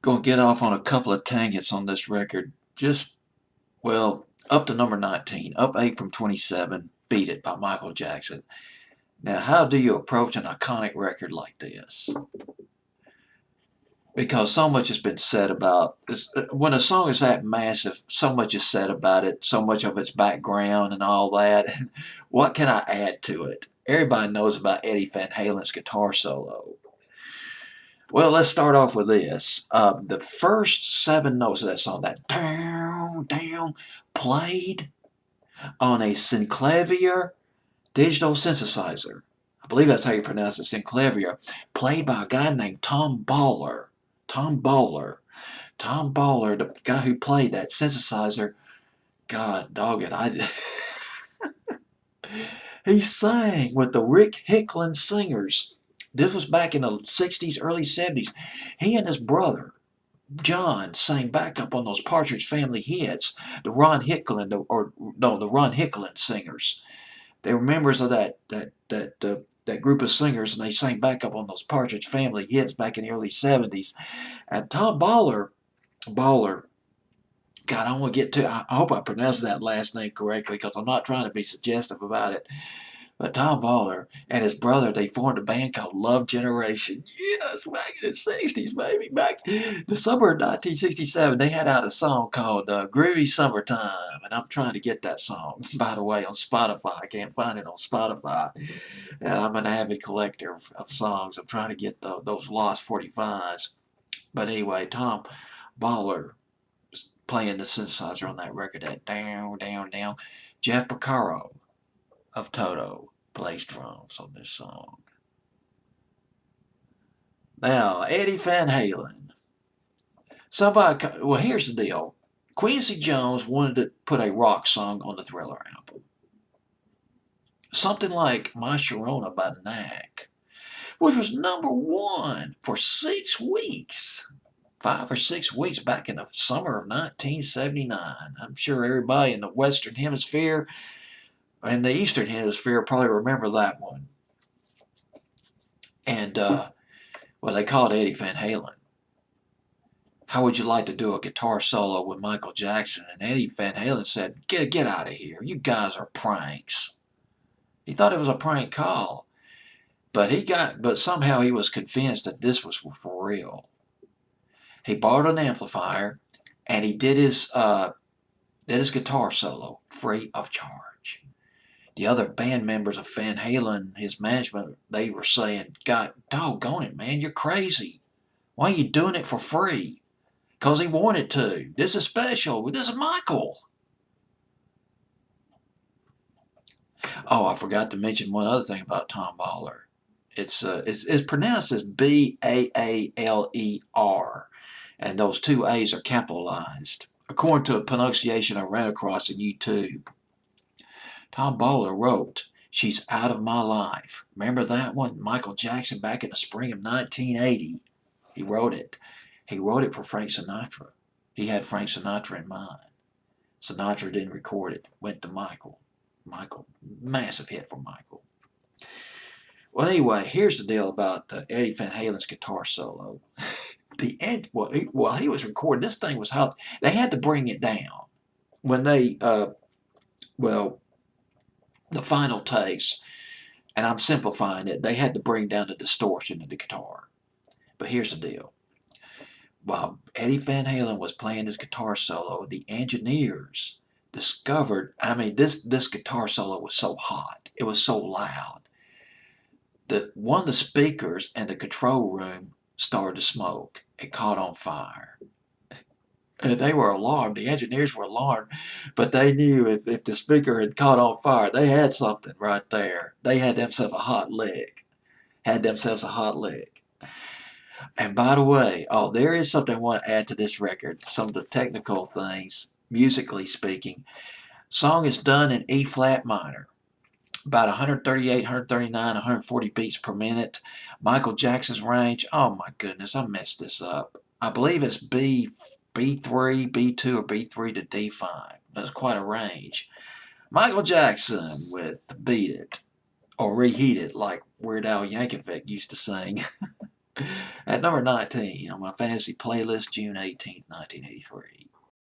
Gonna get off on a couple of tangents on this record. Up to number 19, up 8 from 27, Beat It by Michael Jackson. Now, how do you approach an iconic record like this? Because so much has been said about this. When a song is that massive, so much is said about it, so much of its background and all that. What can I add to it? Everybody knows about Eddie Van Halen's guitar solo. Well, let's start off with this. The first seven notes of that song, that down, down, played on a Synclavier digital synthesizer. I believe that's how you pronounce it, Synclavier, played by a guy named Tom Baller. Tom Baller. Tom Baller, the guy who played that synthesizer, God dog it, he sang with the Rick Hicklin Singers. This was back in the 60s, early 70s. He and his brother, John, sang backup on those Partridge Family hits. The Ron Hicklin Singers. They were members of that group of singers, and they sang backup on those Partridge Family hits back in the early 70s. And Tom Baller, God, I want to get to. I hope I pronounced that last name correctly because I'm not trying to be suggestive about it. But Tom Baller and his brother, they formed a band called Love Generation. Yes, back in the 60s, baby. Back the summer of 1967, they had out a song called Groovy Summertime. And I'm trying to get that song, by the way, on Spotify. I can't find it on Spotify. And I'm an avid collector of songs. I'm trying to get those lost 45s. But anyway, Tom Baller playing the synthesizer on that record, that down, down, down. Jeff Porcaro of Toto plays drums on this song. Now, Eddie Van Halen. Well, here's the deal. Quincy Jones wanted to put a rock song on the Thriller album. Something like My Sharona by the Knack, which was number one for 6 weeks. 5 or 6 weeks back in the summer of 1979. I'm sure everybody in the Western Hemisphere and the Eastern Hemisphere probably remember that one. And, they called Eddie Van Halen. How would you like to do a guitar solo with Michael Jackson? And Eddie Van Halen said, get out of here. You guys are pranks. He thought it was a prank call. But somehow he was convinced that this was for real. He bought an amplifier and he did his guitar solo free of charge. The other band members of Van Halen, his management, they were saying, God doggone it, man, you're crazy. Why are you doing it for free? Because he wanted to. This is special. This is Michael. Oh, I forgot to mention one other thing about Tom Baller. It's pronounced as Baaler, and those two A's are capitalized, according to a pronunciation I ran across in YouTube. Tom Baller wrote, She's Out of My Life. Remember that one? Michael Jackson back in the spring of 1980. He wrote it. He wrote it for Frank Sinatra. He had Frank Sinatra in mind. Sinatra didn't record it. Went to Michael. Massive hit for Michael. Well, anyway, here's the deal about Eddie Van Halen's guitar solo. While he was recording, this thing was hot. They had to bring it down when the final takes, and I'm simplifying it, they had to bring down the distortion in the guitar. But here's the deal. While Eddie Van Halen was playing his guitar solo, the engineers discovered, this guitar solo was so hot, it was so loud, that one of the speakers in the control room started to smoke. It caught on fire. And they were alarmed. The engineers were alarmed, but they knew if the speaker had caught on fire, they had something right there. They had themselves a hot lick. And by the way, there is something I want to add to this record. Some of the technical things, musically speaking. Song is done in E flat minor. About 138, 139, 140 beats per minute. Michael Jackson's range, oh my goodness, I messed this up. I believe it's B3, B2, or B3 to D5. That's quite a range. Michael Jackson with Beat It, or Reheat It, like Weird Al Yankovic used to sing. At number 19 on my fantasy playlist, June 18th, 1983.